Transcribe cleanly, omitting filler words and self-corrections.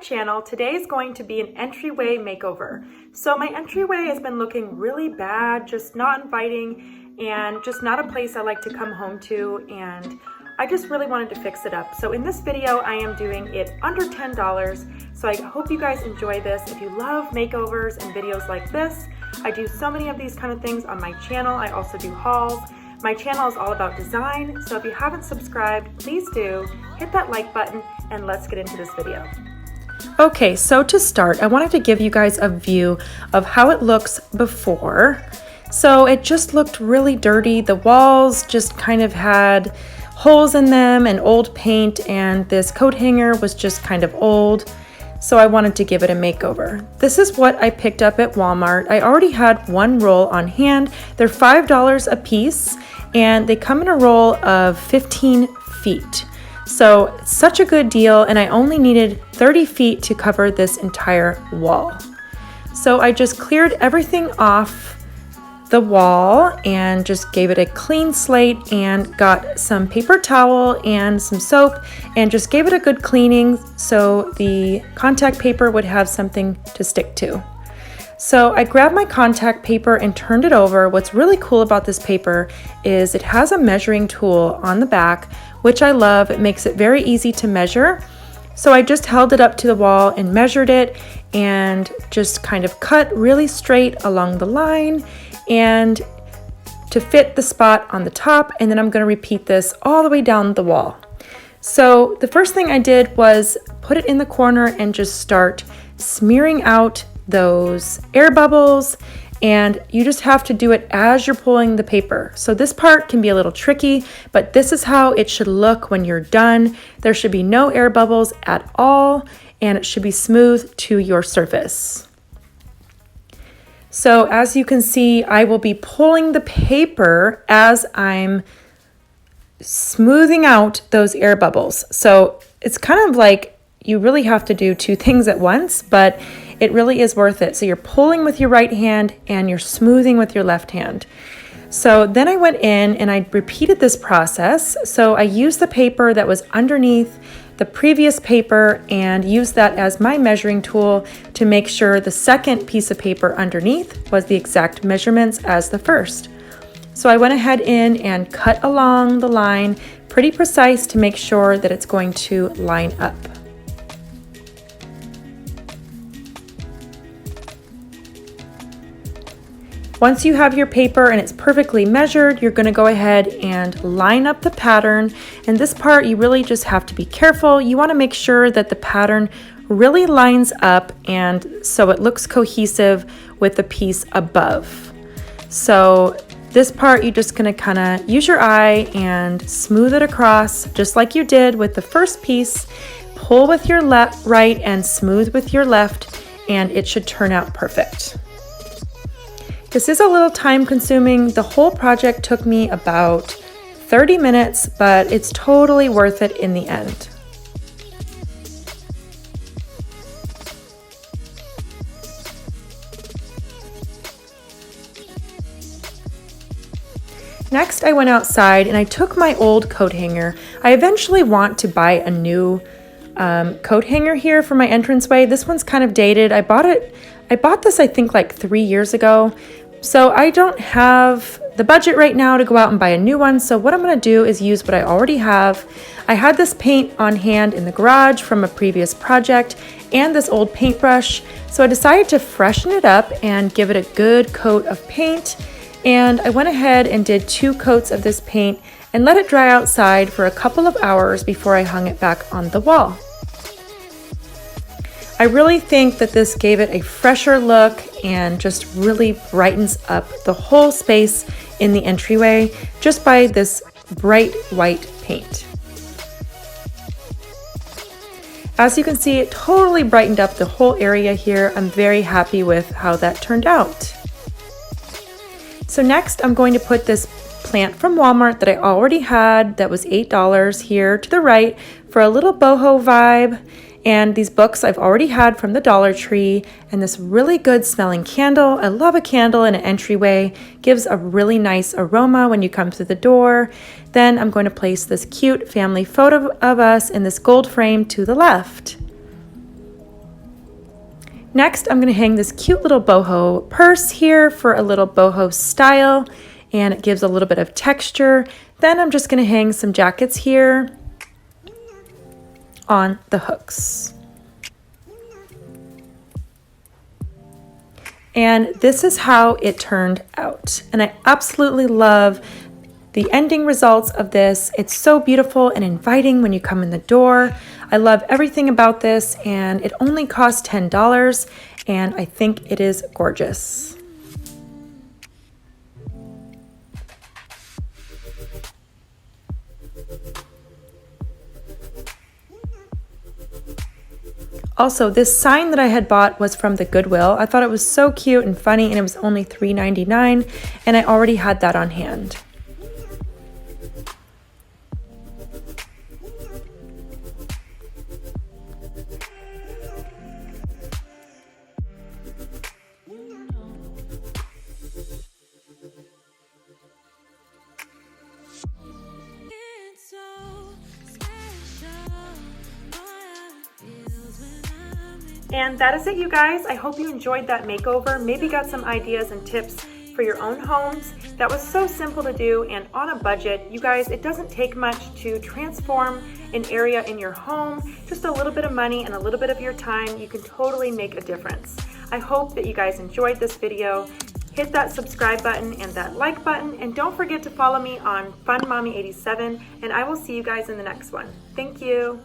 channel. Today is going to be an entryway makeover. So my entryway has been looking really bad, just not inviting and just not a place I like to come home to, and I just really wanted to fix it up. So in this video, I am doing it under $10. So I hope you guys enjoy this. If you love makeovers and videos like this, I do so many of these kind of things on my channel. I also do hauls. My channel is all about design, so if you haven't subscribed, please do hit that like button and let's get into this video. Okay, so to start, I wanted to give you guys a view of how it looks before. So it just looked really dirty. The walls just kind of had holes in them and old paint, and this coat hanger was just kind of old. So I wanted to give it a makeover. This is what I picked up at Walmart. I already had one roll on hand. They're $5 a piece, and they come in a roll of 15 feet. So it's such a good deal, and I only needed 30 feet to cover this entire wall. So I just cleared everything off the wall and just gave it a clean slate and got some paper towel and some soap and just gave it a good cleaning so the contact paper would have something to stick to. So I grabbed my contact paper and turned it over. What's really cool about this paper is it has a measuring tool on the back, which I love. It makes it very easy to measure. So I just held it up to the wall and measured it and just kind of cut really straight along the line and to fit the spot on the top, and then I'm going to repeat this all the way down the wall. So the first thing I did was put it in the corner and just start smearing out those air bubbles, and you just have to do it as you're pulling the paper. So this part can be a little tricky, but this is how it should look when you're done. There should be no air bubbles at all, and it should be smooth to your surface. So as you can see, I will be pulling the paper as I'm smoothing out those air bubbles. So it's kind of like you really have to do two things at once, but it really is worth it. So you're pulling with your right hand and you're smoothing with your left hand. So then I went in and I repeated this process. So I used the paper that was underneath the previous paper and used that as my measuring tool to make sure the second piece of paper underneath was the exact measurements as the first. So I went ahead in and cut along the line, pretty precise to make sure that it's going to line up. Once you have your paper and it's perfectly measured, you're going to go ahead and line up the pattern. And this part, you really just have to be careful. You want to make sure that the pattern really lines up and so it looks cohesive with the piece above. So this part, you're just going to kind of use your eye and smooth it across just like you did with the first piece. Pull with your right and smooth with your left, and it should turn out perfect. This is a little time consuming. The whole project took me about 30 minutes, but it's totally worth it in the end. Next, I went outside and I took my old coat hanger. I eventually want to buy a new coat hanger here for my entranceway. This one's kind of dated. I bought this I think like 3 years ago. So I don't have the budget right now to go out and buy a new one. So what I'm going to do is use what I already have. I had this paint on hand in the garage from a previous project and this old paintbrush. So I decided to freshen it up and give it a good coat of paint. And I went ahead and did 2 coats of this paint and let it dry outside for a couple of hours before I hung it back on the wall. I really think that this gave it a fresher look and just really brightens up the whole space in the entryway just by this bright white paint. As you can see, it totally brightened up the whole area here. I'm very happy with how that turned out. So next, I'm going to put this plant from Walmart that I already had that was $8 here to the right for a little boho vibe. And these books I've already had from the Dollar Tree, and this really good smelling candle. I love a candle in an entryway. Gives a really nice aroma when you come through the door. Then I'm going to place this cute family photo of us in this gold frame to the left. Next, I'm going to hang this cute little boho purse here for a little boho style, and it gives a little bit of texture. Then I'm just going to hang some jackets here on the hooks. And this is how it turned out. And I absolutely love the ending results of this. It's so beautiful and inviting when you come in the door. I love everything about this, and it only cost $10, and I think it is gorgeous. Also, this sign that I had bought was from the Goodwill. I thought it was so cute and funny, and it was only $3.99, and I already had that on hand. And that is it, you guys. I hope you enjoyed that makeover. Maybe got some ideas and tips for your own homes. That was so simple to do and on a budget. You guys, it doesn't take much to transform an area in your home. Just a little bit of money and a little bit of your time. You can totally make a difference. I hope that you guys enjoyed this video. Hit that subscribe button and that like button. And don't forget to follow me on FunMommy87. And I will see you guys in the next one. Thank you.